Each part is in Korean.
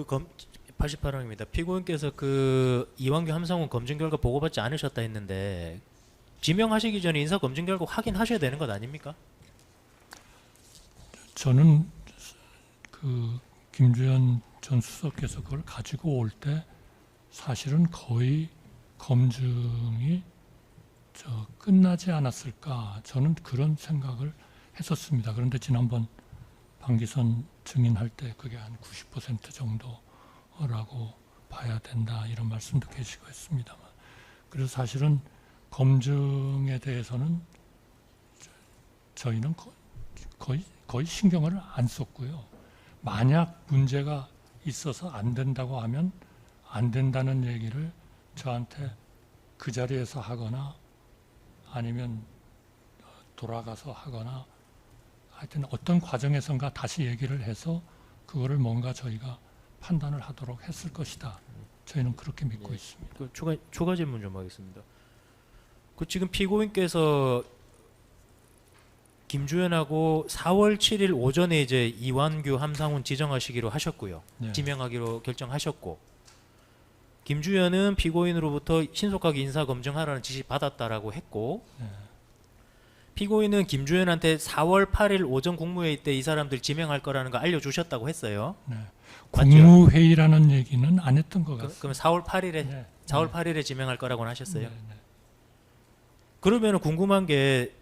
그 88항입니다. 피고인께서 그 이완규 함상훈 검증 결과 보고받지 않으셨다 했는데 지명하시기 전에 인사 검증 결과 확인하셔야 되는 것 아닙니까? 저는 그 김주현 전 수석께서 그걸 가지고 올 때 사실은 거의 검증이 끝나지 않았을까, 저는 그런 생각을 했었습니다. 그런데 지난번 방기선 증인할 때 그게 한 90% 정도라고 봐야 된다, 이런 말씀도 계시고 했습니다만, 그래서 사실은 검증에 대해서는 저희는 거의 신경을 안 썼고요. 만약 문제가 있어서 안 된다고 하면 안 된다는 얘기를 저한테 그 자리에서 하거나 아니면 돌아가서 하거나 하여튼 어떤 과정에선가 다시 얘기를 해서 그거를 뭔가 저희가 판단을 하도록 했을 것이다. 저희는 그렇게 믿고 있습니다. 그 추가 질문 좀 하겠습니다. 그 지금 피고인께서 김주현하고 4월 7일 오전에 이제 이완규 함상훈 지정하시기로 하셨고요. 네. 지명하기로 결정하셨고, 김주현은 피고인으로부터 신속하게 인사 검증하라는 지시 받았다라고 했고, 네. 피고인은 김주현한테 4월 8일 오전 국무회의 때 이 사람들 지명할 거라는 거 알려주셨다고 했어요. 네. 맞죠? 국무회의라는 얘기는 안 했던 것 같습니다. 그럼 4월 8일에 네. 4월 8일에 지명할 거라고는 하셨어요. 네, 네. 그러면 궁금한 게,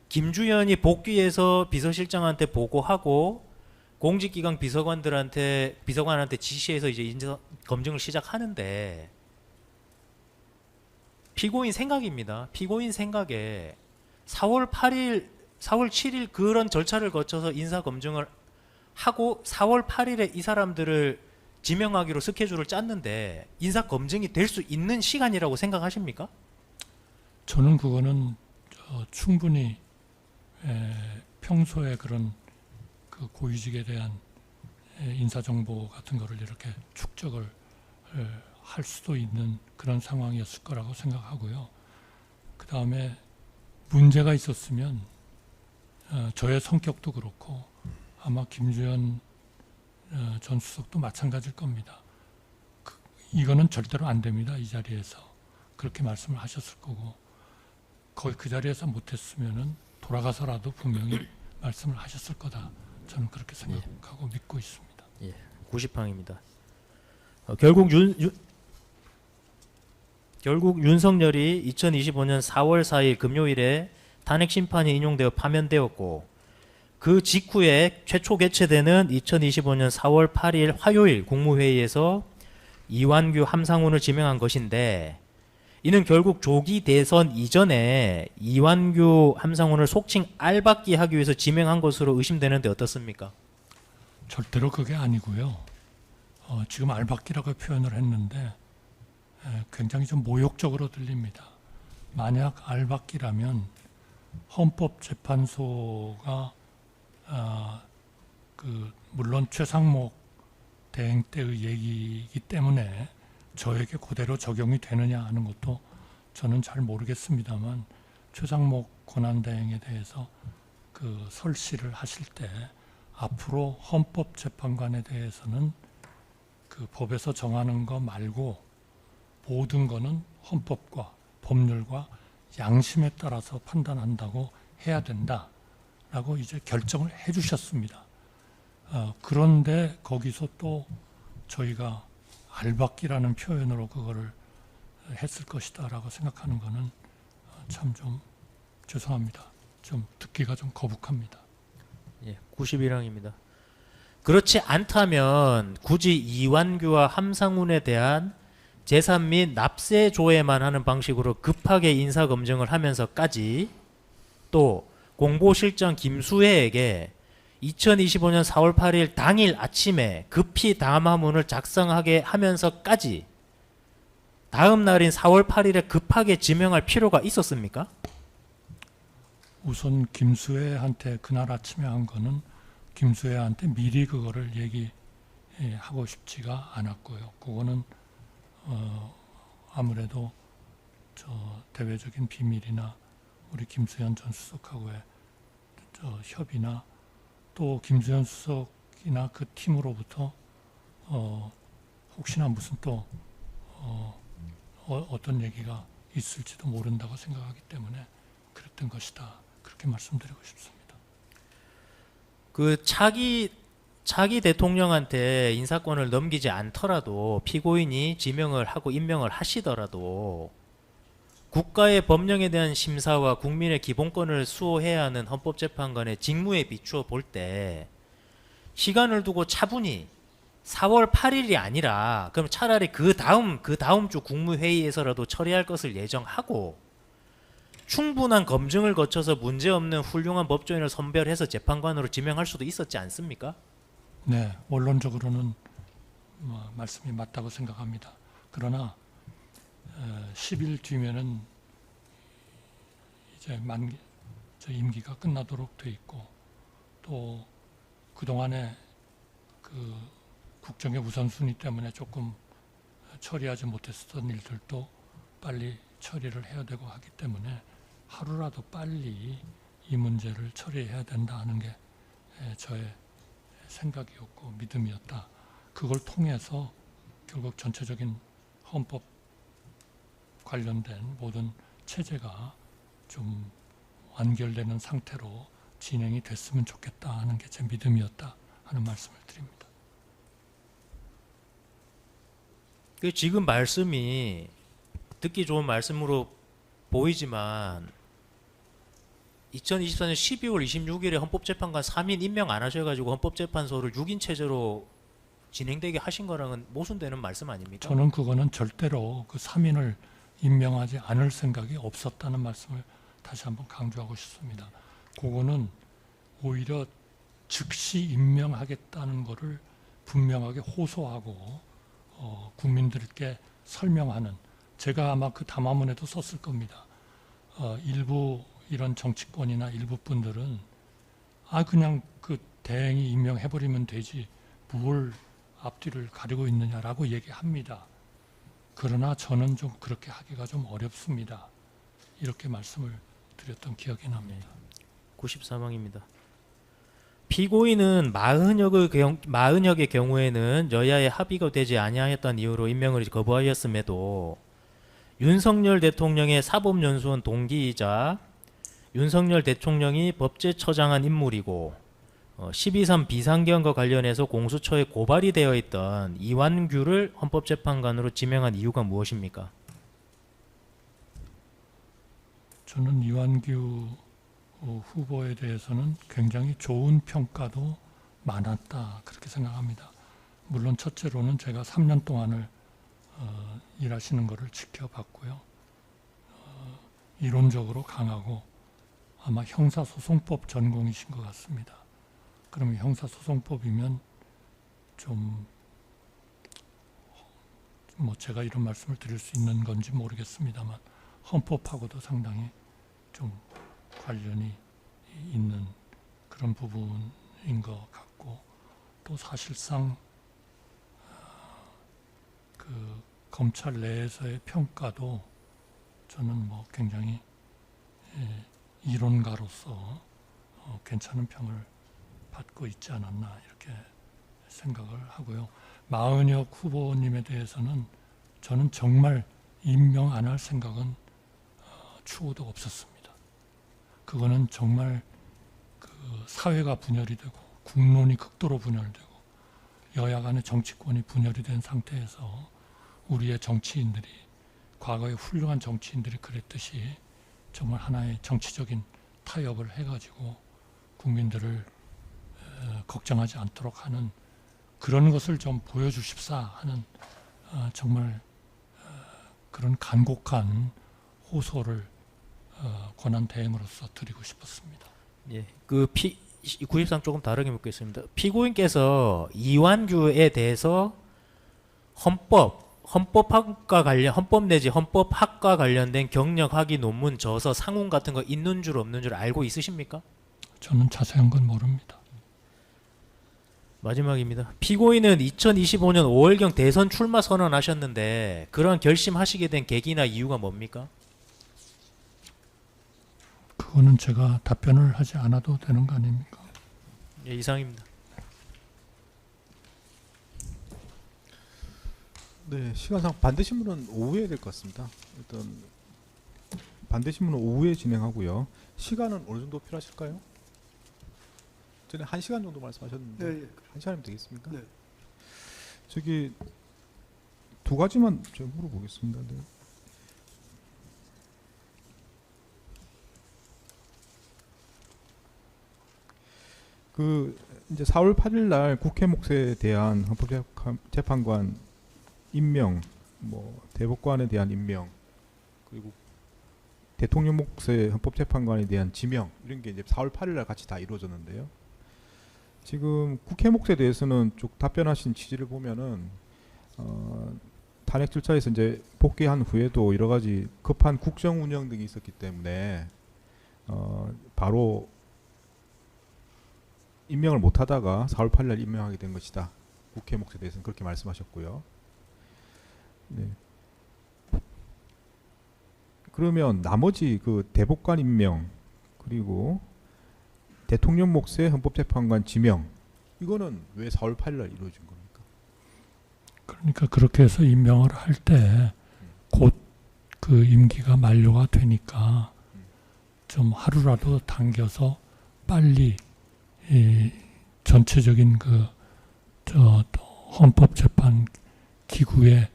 김주현이 복귀해서 비서실장한테 보고하고 공직기강 비서관한테 지시해서 이제 인사 검증을 시작하는데, 피고인 생각입니다. 피고인 생각에 4월 7일 그런 절차를 거쳐서 인사 검증을 하고 4월 8일에 이 사람들을 지명하기로 스케줄을 짰는데 인사 검증이 될 수 있는 시간이라고 생각하십니까? 저는 그거는 충분히 평소에 그런 그 고위직에 대한 인사 정보 같은 거를 이렇게 축적을 할 수도 있는 그런 상황이었을 거라고 생각하고요. 그 다음에 문제가 있었으면 저의 성격도 그렇고 아마 김주현 전 수석도 마찬가지일 겁니다. 이거는 절대로 안 됩니다. 이 자리에서 그렇게 말씀을 하셨을 거고, 거의 그 자리에서 못했으면은 돌아가서라도 분명히 말씀을 하셨을 거다. 저는 그렇게 생각하고 믿고 있습니다. 90항입니다. 결국 윤석열이 2025년 4월 4일 금요일에 탄핵 심판이 인용되어 파면되었고, 그 직후에 최초 개최되는 2025년 4월 8일 화요일 국무회의에서 이완규 함상훈을 지명한 것인데, 이는 결국 조기 대선 이전에 이완규 함상훈을 속칭 알박기 하기 위해서 지명한 것으로 의심되는데 어떻습니까? 절대로 그게 아니고요. 지금 알박기라고 표현을 했는데 굉장히 좀 모욕적으로 들립니다. 만약 알박기라면 헌법재판소가 물론 최상목 대행 때의 얘기이기 때문에 저에게 그대로 적용이 되느냐 하는 것도 저는 잘 모르겠습니다만, 최상목 권한대행에 대해서 그 설시를 하실 때 앞으로 헌법재판관에 대해서는 그 법에서 정하는 거 말고 모든 거는 헌법과 법률과 양심에 따라서 판단한다고 해야 된다라고 이제 결정을 해주셨습니다. 그런데 거기서 또 저희가 알박기라는 표현으로 그거를 했을 것이다라고 생각하는 거는 참 좀 죄송합니다. 좀 듣기가 좀 거북합니다. 91항입니다. 그렇지 않다면 굳이 이완규와 함상훈에 대한 재산 및 납세 조회만 하는 방식으로 급하게 인사 검증을 하면서까지, 또 공보실장 김수혜에게 2025년 4월 8일 당일 아침에 급히 담화문을 작성하게 하면서까지 다음 날인 4월 8일에 급하게 지명할 필요가 있었습니까? 우선 김수혜한테 그날 아침에 한 거는 김수혜한테 미리 그거를 얘기하고 싶지가 않았고요. 그거는 아무래도 대외적인 비밀이나 우리 김수현 전 수석하고의 협의나 또 김수현 수석이나 그 팀으로부터 혹시나 무슨 또 어떤 얘기가 있을지도 모른다고 생각하기 때문에 그랬던 것이다. 그렇게 말씀드리고 싶습니다. 그 차기 대통령한테 인사권을 넘기지 않더라도 피고인이 지명을 하고 임명을 하시더라도 국가의 법령에 대한 심사와 국민의 기본권을 수호해야 하는 헌법재판관의 직무에 비추어 볼 때 시간을 두고 차분히 4월 8일이 아니라 그럼 차라리 그 다음 주 국무회의에서라도 처리할 것을 예정하고 충분한 검증을 거쳐서 문제없는 훌륭한 법조인을 선별해서 재판관으로 지명할 수도 있었지 않습니까? 네, 원론적으로는 말씀이 맞다고 생각합니다. 그러나 10일 뒤면은 이제 저 임기가 끝나도록 돼 있고 또 그동안에 그 국정의 우선순위 때문에 조금 처리하지 못했던 일들도 빨리 처리를 해야 되고 하기 때문에 하루라도 빨리 이 문제를 처리해야 된다 하는 게 저의 생각이었고 믿음이었다. 그걸 통해서 결국 전체적인 헌법 관련된 모든 체제가 좀 완결되는 상태로 진행이 됐으면 좋겠다 하는 게 제 믿음이었다 하는 말씀을 드립니다. 그 지금 말씀이 듣기 좋은 말씀으로 보이지만 2024년 12월 26일에 헌법재판관 3인 임명 안 하셔가지고 헌법재판소를 6인 체제로 진행되게 하신 거랑은 모순되는 말씀 아닙니까? 저는 그거는 절대로 그 3인을 임명하지 않을 생각이 없었다는 말씀을 다시 한번 강조하고 싶습니다. 그거는 오히려 즉시 임명하겠다는 것을 분명하게 호소하고 국민들께 설명하는, 제가 아마 그 담화문에도 썼을 겁니다. 일부 이런 정치권이나 일부 분들은 그냥 그 대행이 임명해버리면 되지 뭘 앞뒤를 가리고 있느냐라고 얘기합니다. 그러나 저는 좀 그렇게 하기가 좀 어렵습니다. 이렇게 말씀을 드렸던 기억이 납니다. 94망입니다. 피고인은 마흔역의 경우에는 여야의 합의가 되지 아니하였다는 이유로 임명을 거부하였음에도 윤석열 대통령의 사법연수원 동기이자 윤석열 대통령이 법제처장한 인물이고 12.3 비상계엄과 관련해서 공수처에 고발이 되어 있던 이완규를 헌법재판관으로 지명한 이유가 무엇입니까? 저는 이완규 후보에 대해서는 굉장히 좋은 평가도 많았다 그렇게 생각합니다. 물론 첫째로는 제가 3년 동안을 일하시는 것을 지켜봤고요. 이론적으로 강하고 아마 형사소송법 전공이신 것 같습니다. 그러면 형사소송법이면 좀 제가 이런 말씀을 드릴 수 있는 건지 모르겠습니다만 헌법하고도 상당히 좀 관련이 있는 그런 부분인 것 같고, 또 사실상 그 검찰 내에서의 평가도 저는 굉장히 이론가로서 괜찮은 평을 받고 있지 않았나 이렇게 생각을 하고요. 마은혁 후보님에 대해서는 저는 정말 임명 안 할 생각은 추호도 없었습니다. 그거는 정말 그 사회가 분열이 되고 국론이 극도로 분열되고 여야 간의 정치권이 분열이 된 상태에서 우리의 정치인들이, 과거의 훌륭한 정치인들이 그랬듯이 정말 하나의 정치적인 타협을 해가지고 국민들을 걱정하지 않도록 하는 그런 것을 좀 보여주십사 하는 정말 그런 간곡한 호소를 권한 대행으로서 드리고 싶었습니다. 예, 93 조금 다르게 묻겠습니다. 피고인께서 이완규에 대해서 헌법 내지 헌법학과 관련된 경력 학위 논문 저서 상훈 같은 거 있는 줄 없는 줄 알고 있으십니까? 저는 자세한 건 모릅니다. 마지막입니다. 피고인은 2025년 5월경 대선 출마 선언하셨는데 그런 결심하시게 된 계기나 이유가 뭡니까? 그거는 제가 답변을 하지 않아도 되는 거 아닙니까? 예, 이상입니다. 네, 시간상 반대 신문은 오후에 될 것 같습니다. 일단 반대 신문은 오후에 진행하고요. 시간은 어느 정도 필요하실까요? 전에 1시간 정도 말씀하셨는데 네, 예. 1시간이면 되겠습니까? 네. 저기 두 가지만 제가 물어보겠습니다. 네. 그 이제 4월 8일 날 국회 몫에 대한 헌법재판관 임명, 뭐 대법관에 대한 임명, 그리고 대통령 몫의 헌법재판관에 대한 지명 이런 게 이제 4월 8일 날 같이 다 이루어졌는데요. 지금 국회 몫에 대해서는 쭉 답변하신 취지를 보면은 탄핵 절차에서 이제 복귀한 후에도 여러 가지 급한 국정 운영 등이 있었기 때문에 바로 임명을 못하다가 4월 8일 날 임명하게 된 것이다. 국회 몫에 대해서는 그렇게 말씀하셨고요. 네. 그러면 나머지 그 대법관 임명 그리고 대통령 몫의 헌법재판관 지명 이거는 왜 4월 8일 날 이루어진 겁니까? 그러니까 그렇게 해서 임명을 할 때 곧 그 임기가 만료가 되니까 좀 하루라도 당겨서 빨리 이 전체적인 헌법재판 기구의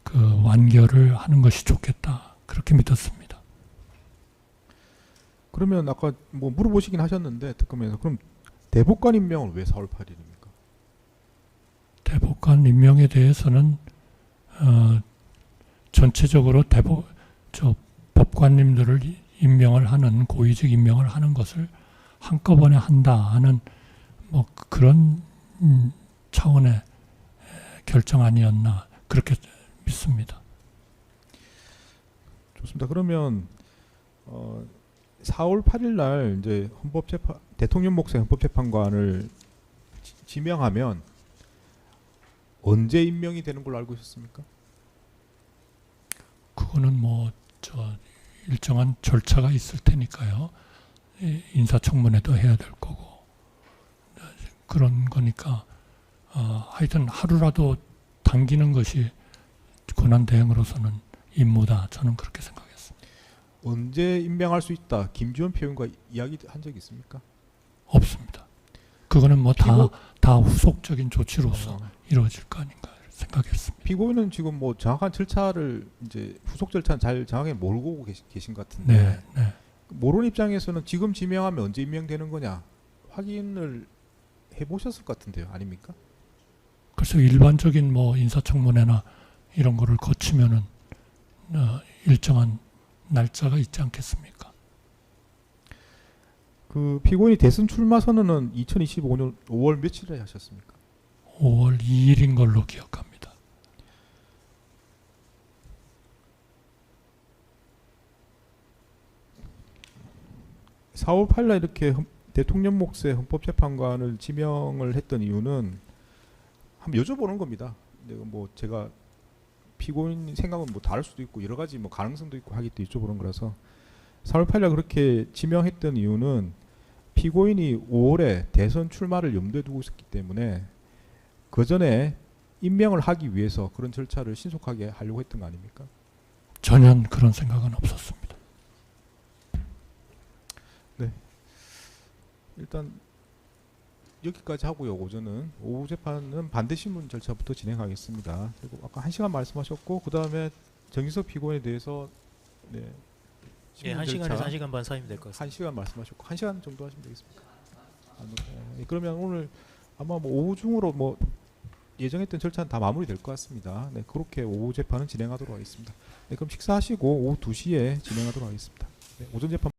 그 완결을 하는 것이 좋겠다 그렇게 믿었습니다. 그러면 아까 뭐 물어보시긴 하셨는데 특검에서 그럼 대법관 임명은 왜 4월 8일입니까? 대법관 임명에 대해서는 전체적으로 법관님들을 임명을 하는 고위직 임명을 하는 것을 한꺼번에 한다 하는 뭐 그런 차원의 결정 아니었나 그렇게 믿습니다. 좋습니다. 그러면 4월 8일 날 이제 대통령 몫의 헌법재판관을 지명하면 언제 임명이 되는 걸로 알고 있었습니까? 그거는 뭐 일정한 절차가 있을 테니까요. 인사청문회도 해야 될 거고 그런 거니까 하여튼 하루라도 당기는 것이 권한대행으로서는 임무다. 저는 그렇게 생각했습니다. 언제 임명할 수 있다. 김주원 표현과 이야기한 적이 있습니까? 없습니다. 그거는 뭐 다 후속적인 조치로서 이루어질 거 아닌가 생각했습니다. 피고인은 지금 뭐 정확한 절차를 이제 후속 절차는 잘 정확하게 모르고 계신 것 같은데 네. 모르는 입장에서는 지금 지명하면 언제 임명되는 거냐 확인을 해보셨을 것 같은데요, 아닙니까? 그래서 일반적인 뭐 인사청문회나 이런 거를 거치면은 일정한 날짜가 있지 않겠습니까? 그 피고인이 대선 출마 선언은 2025년 5월 며칠에 하셨습니까? 5월 2일인 걸로 기억합니다. 그 4월 8일 날 이렇게 대통령 몫의 헌법재판관을 지명을 했던 이유는 한번 여쭤보는 겁니다. 내가 뭐 제가 피고인 생각은 뭐 다를 수도 있고 여러 가지 뭐 가능성도 있고 하기 때문에 여쭤보는 거라서 4월 8일 날 그렇게 지명했던 이유는 피고인이 5월에 대선 출마를 염두에 두고 있었기 때문에 그 전에 임명을 하기 위해서 그런 절차를 신속하게 하려고 했던 거 아닙니까? 전혀 그런 생각은 없었습니다. 일단 여기까지 하고요. 오후 재판은 반대 신문 절차부터 진행하겠습니다. 그리고 아까 1시간 말씀하셨고 그 다음에 정진석 피고인에 대해서 네, 예, 1시간에서 1시간 반 사이면 될 것 같습니다. 1시간 말씀하셨고 1시간 정도 하시면 되겠습니까? 그러면 오늘 아마 뭐 오후 중으로 뭐 예정했던 절차는 다 마무리될 것 같습니다. 네, 그렇게 오후 재판은 진행하도록 하겠습니다. 네, 그럼 식사하시고 오후 2시에 진행하도록 하겠습니다. 네, 오전 재판